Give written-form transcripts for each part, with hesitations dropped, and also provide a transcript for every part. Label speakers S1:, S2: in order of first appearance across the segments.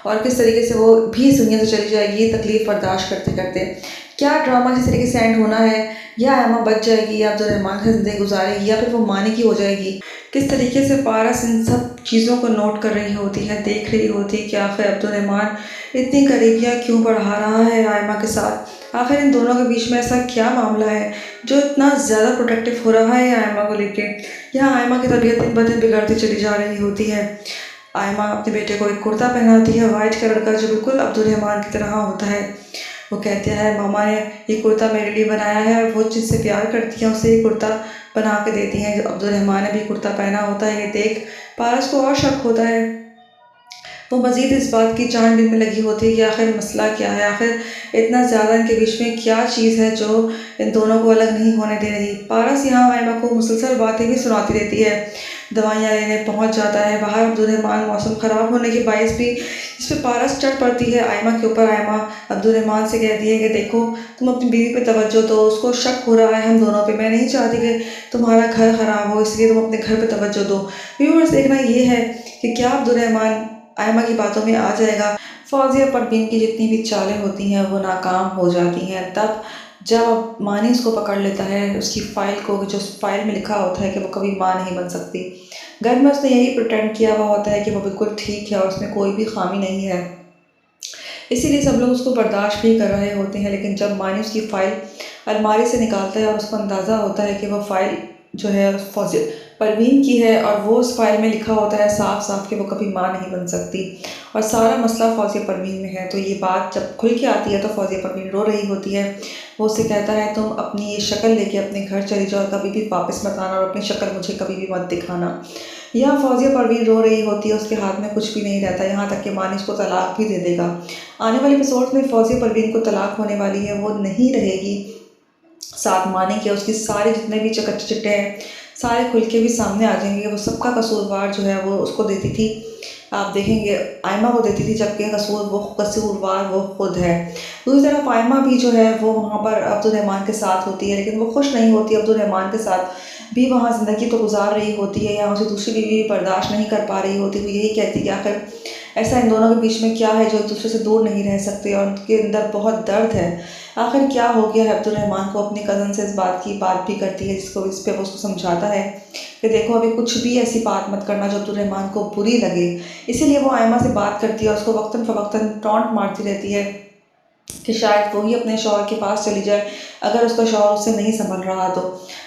S1: और किस तरीके से वो भी इस दुनिया से चली जाएगी ये तकलीफ़ बर्दाश्त करते करते। क्या ड्रामा जिस तरीके से एंड होना है, या आयमा बच जाएगी या अब्दुर्रहमान से ज़िंदगी गुजारेगी, या फिर वो मानी की हो जाएगी। किस तरीके से पारस इन सब चीज़ों को नोट कर रही होती है, देख रही होती है कि आखिर अब्दुर्रहमान इतनी करीबियाँ क्यों बढ़ा रहा है आयमा के साथ। आखिर इन दोनों के बीच में ऐसा क्या मामला है जो इतना ज़्यादा प्रोटेक्टिव हो रहा है आयमा को लेके। यहाँ आयमा की तबीयत दिन ब दिन बिगड़ती चली जा रही होती है। आयमा अपने बेटे को एक कुर्ता पहनाती है वाइट कलर का, जो बिल्कुल अब्दुर्रहमान की तरह होता है। वो कहते हैं मामा ने ये कुर्ता मेरे लिए बनाया है, और वो जिससे प्यार करती है उसे ये कुर्ता बना के देती हैं। जो अब्दुर्रहमान ने भी कुर्ता पहना होता है, ये देख पारस को और शक होता है। वो मज़ीद इस बात की छानबीन में लगी होती है कि आखिर मसला क्या है, आखिर इतना ज़्यादा इनके बीच में क्या चीज़ है जो इन दोनों को अलग नहीं होने दे रही। पारस यहाँ आयमा को मुसलसल बातें भी सुनाती रहती है। दवाइयाँ लेने पहुँच जाता है बाहर अब्दुर्रहमान। मौसम ख़राब होने के बायस भी इस पर पारस चढ़ पड़ती है आयमा के ऊपर। आयमा अब्दुर्रहमान से कहती है कि देखो, तुम अपनी बीवी पे तवज्जो दो, उसको शक हो रहा है हम दोनों पे। मैं नहीं चाहती कि तुम्हारा घर ख़राब हो, इसलिए तुम अपने घर पे तवज्जो दो। व्यूअर्स, देखना ये है कि क्या अब्दुर्रहमान आयमा की बातों में आ जाएगा। फौजिया परवीन की जितनी भी चालें होती हैं वो नाकाम हो जाती हैं। तब जब मानी उसको पकड़ लेता है, उसकी फ़ाइल को, जो फ़ाइल में लिखा होता है कि वो कभी माँ नहीं बन सकती। घर में उसने यही प्रिटेंड किया हुआ होता है कि वो बिल्कुल ठीक है और उसमें कोई भी खामी नहीं है, इसीलिए सब लोग उसको बर्दाश्त भी कर रहे होते हैं। लेकिन जब मानी उसकी फ़ाइल अलमारी से निकालता है और उसको अंदाज़ा होता है कि वो फ़ाइल जो है फौजी परवीन की है, और वो उस फाइल में लिखा होता है साफ साफ कि वो कभी माँ नहीं बन सकती, और सारा मसला फौजिया परवीन में है। तो ये बात जब खुल के आती है तो फौजिया परवीन रो रही होती है। वो उससे कहता है तुम अपनी ये शक्ल लेके अपने घर चली जाओ, कभी भी वापस मत आना, और अपनी शक्ल मुझे कभी भी मत दिखाना। यहाँ फौजिया परवीन रो रही होती है, उसके हाथ में कुछ भी नहीं रहता, यहाँ तक कि मानी उसको तलाक भी दे देगा। आने वाले एपिसोड में फौजिया परवीन को तलाक होने वाली है, वो नहीं रहेगी साथ मानी के। उसके सारे जितने भी चिट्टे हैं सारे खुल के भी सामने आ जाएंगे। वो सबका कसूरवार जो है वो उसको देती थी, आप देखेंगे आयमा को देती थी, जबकि कसूरवार वो खुद है। दूसरी तरफ आयमा भी जो है वो वहाँ पर अब्दुर्रहमान के साथ होती है, लेकिन वो खुश नहीं होती। अब्दुर्रहमान के साथ भी वहाँ ज़िंदगी तो गुजार रही होती है, यहाँ उसे दूसरी बीवी बर्दाश्त नहीं कर पा रही होती। वो यही कहती कि आखिर ऐसा इन दोनों के बीच में क्या है जो एक दूसरे से दूर नहीं रह सकते, और उनके अंदर बहुत दर्द है। आखिर क्या हो गया है अब्दुर्रहमान को। अपनी कज़न से इस बात की बात भी करती है, जिसको इस पर वो उसको समझाता है कि देखो अभी कुछ भी ऐसी बात मत करना जो अब्दुर्रहमान को बुरी लगे। इसीलिए वो आयमा से बात करती है और उसको वक्तन फ़वक्तन टॉन्ट मारती रहती है कि शायद वो ही अपने शौहर के पास चली जाए अगर उसका शौहर उससे नहीं संभल रहा तो।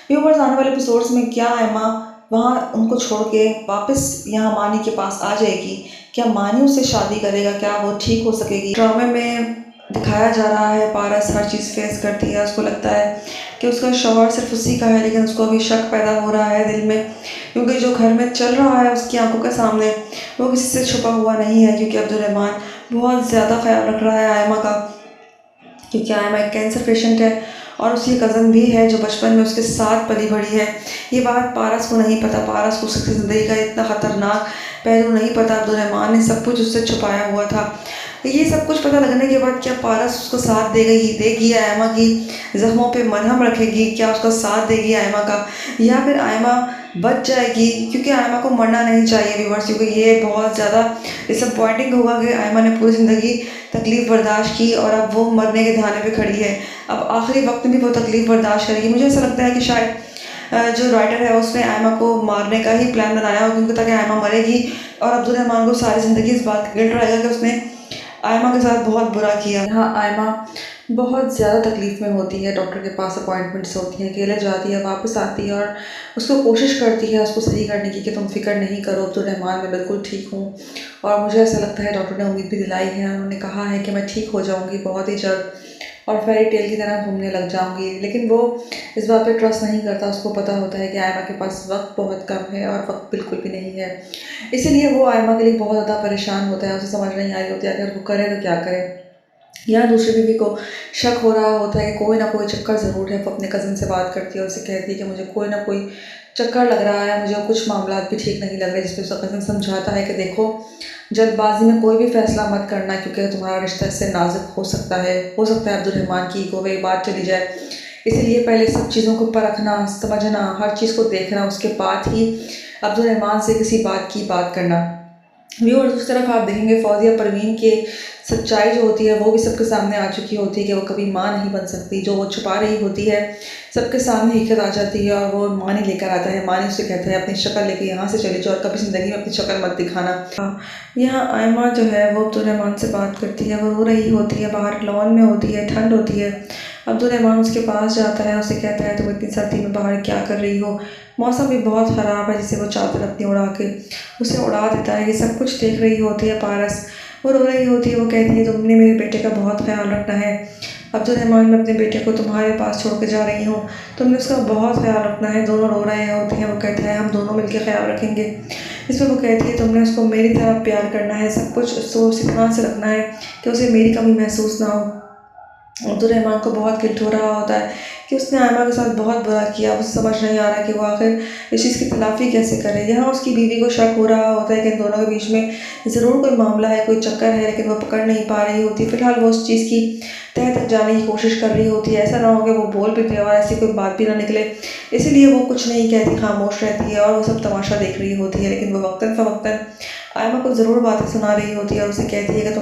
S1: व्यूअर्स, आने वाले एपिसोड्स में क्या आयमा वहाँ उनको छोड़ के वापस यहाँ मानी के पास आ जाएगी? क्या मानी उससे शादी करेगा? क्या वो ठीक हो सकेगी? ड्रामे में दिखाया जा रहा है पारस हर चीज़ फेस करती है, उसको लगता है कि उसका शौहर सिर्फ उसी का है, लेकिन उसको अभी शक पैदा हो रहा है दिल में, क्योंकि जो घर में चल रहा है उसकी आंखों के सामने वो किसी से छुपा हुआ नहीं है। क्योंकि अब्दुर्रहमान बहुत ज़्यादा ख्याल रख रहा है आयमा का, क्योंकि आयमा एक कैंसर पेशेंट है और उसकी कज़न भी है जो बचपन में उसके साथ पली बड़ी है। ये बात पारस को नहीं पता, पारस को उसकी ज़िंदगी का इतना ख़तरनाक पहलू नहीं पता। अब्दुर्रहमान ने सब कुछ उससे छुपाया हुआ था। ये सब कुछ पता लगने के बाद क्या पारस उसको साथ देगी आयमा की ज़ख्मों पे मरहम रखेगी? क्या उसका साथ देगी आयमा का, या फिर आयमा बच जाएगी? क्योंकि आयमा को मरना नहीं चाहिए व्यूअर्स, क्योंकि ये बहुत ज़्यादा डिसअपॉइंटिंग होगा कि आयमा ने पूरी ज़िंदगी तकलीफ़ बर्दाश्त की और अब वो मरने के दहाने पे खड़ी है। अब आखिरी वक्त में भी वो तकलीफ़ बर्दाश्त करेगी। मुझे ऐसा लगता है कि शायद जो राइटर है उसने आयमा को मारने का ही प्लान बनाया हो, क्योंकि ताकि आयमा मरेगी और अब्दुर्रहमान को सारी ज़िंदगी इस बात का गिल्ट रहेगा कि उसने आयमा के साथ बहुत बुरा किया। यहाँ आयमा बहुत ज़्यादा तकलीफ़ में होती है, डॉक्टर के पास अपॉइंटमेंट्स होती हैं, अकेले जाती है, वापस आती है और उसको कोशिश करती है उसको सही करने की कि तुम फ़िक्र नहीं करो अब्दुर्रहमान, मैं बिल्कुल ठीक हूँ। और मुझे ऐसा लगता है डॉक्टर ने उम्मीद भी दिलाई है, उन्होंने कहा है कि मैं ठीक हो जाऊँगी बहुत ही जल्द और फेरी टेल की तरह घूमने लग जाऊँगी। लेकिन वो इस बात पे ट्रस्ट नहीं करता, उसको पता होता है कि आयमा के पास वक्त बहुत कम है और वक्त बिल्कुल भी नहीं है। इसीलिए वो आयमा के लिए बहुत ज़्यादा परेशान होता है, उसे समझ नहीं आ रही होती है अगर वो करे तो क्या करे। या दूसरी बीवी को शक हो रहा होता है कि कोई ना कोई चक्कर ज़रूर है। वो अपने कज़न से बात करती है और उसे कहती है कि मुझे कोई ना कोई चक्कर लग रहा है, मुझे कुछ मामलात भी ठीक नहीं लग रहे, जिस पे उसका कज़न समझाता है कि देखो जल्दबाजी में कोई भी फ़ैसला मत करना, क्योंकि तुम्हारा रिश्ता इससे नाजुक हो सकता है अब्दुर्रहमान की ईगो में बात चली जाए। इसीलिए पहले सब चीज़ों को परखना, समझना, हर चीज़ को देखना, उसके बाद ही अब्दुर्रहमान से किसी बात की बात करना। व्यूअर्स उस तरफ आप देखेंगे फौजिया परवीन के सच्चाई जो होती है वो भी सबके सामने आ चुकी होती है कि वो कभी माँ नहीं बन सकती। जो वो छुपा रही होती है सबके सामने हकीकत आ जाती है और वो माँ नहीं लेकर आता है। माँ ने उससे कहता है अपनी शक्ल लेके यहाँ से चली जाओ और कभी ज़िंदगी में अपनी शक्ल मत दिखाना। यहाँ आयमा जो है वो अब्दुलरहमान से बात करती है, वो रो रही होती है, बाहर लॉन में होती है, ठंड होती है। अब्दुलरहमान उसके पास जाता है, उसे कहता है तुम इतनी सर्दी में बाहर क्या कर रही हो, मौसम भी बहुत ख़राब है। जिसे वो चादर अपनी उड़ा के उसे उड़ा देता है। ये सब कुछ देख रही होती है पारस, वो रो रही होती है। वो कहती है तुमने मेरे बेटे का बहुत ख्याल रखना है अब्दुलरहमान, मैं अपने बेटे को तुम्हारे पास छोड़ के जा रही हूँ, तुमने उसका बहुत ख्याल रखना है। दोनों रो रहे होते हैं। वो कहता है हम दोनों मिलकर ख्याल रखेंगे। इसमें वो कहती है तुमने उसको मेरी तरह प्यार करना है, सब कुछ उसको उसी तरह से रखना है कि उसे मेरी कमी महसूस ना हो। अब्दुलरहमान को बहुत गिल्ट हो रहा होता है कि उसने आयमा के साथ बहुत बुरा किया। उसे समझ नहीं आ रहा कि वो आखिर इस चीज़ की तलाफ़ी कैसे करे। यहाँ उसकी बीवी को शक हो रहा होता है कि इन दोनों के बीच में ज़रूर कोई मामला है, कोई चक्कर है, लेकिन वो पकड़ नहीं पा रही होती। फ़िलहाल वो उस चीज़ की तह तक जाने की कोशिश कर रही होती है। ऐसा ना हो कि वो बोल भी दे और ऐसी कोई बात भी ना निकले, इसीलिए वो कुछ नहीं कहती, खामोश रहती है और वो सब तमाशा देख रही होती है। लेकिन वो वक्तन फ़वक्तन आयमा को ज़रूर बातें सुना रही होती है और उसे कहती है कि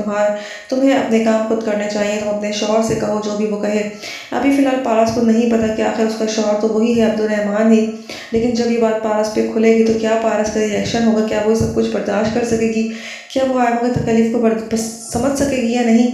S1: तुम्हें अपने काम खुद करने चाहिए, तुम अपने शौहर से कहो जो भी वो कहे। अभी फ़िलहाल पारस को नहीं पता कि आखिर उसका शौहर तो वही है, अब्दुलरहमान ही। लेकिन जब ये बात पारस पे खुलेगी तो क्या पारस का रिएक्शन होगा, क्या वो सब कुछ बर्दाश्त कर सकेगी, क्या वो आयमा की तकलीफ़ को समझ सकेगी या नहीं।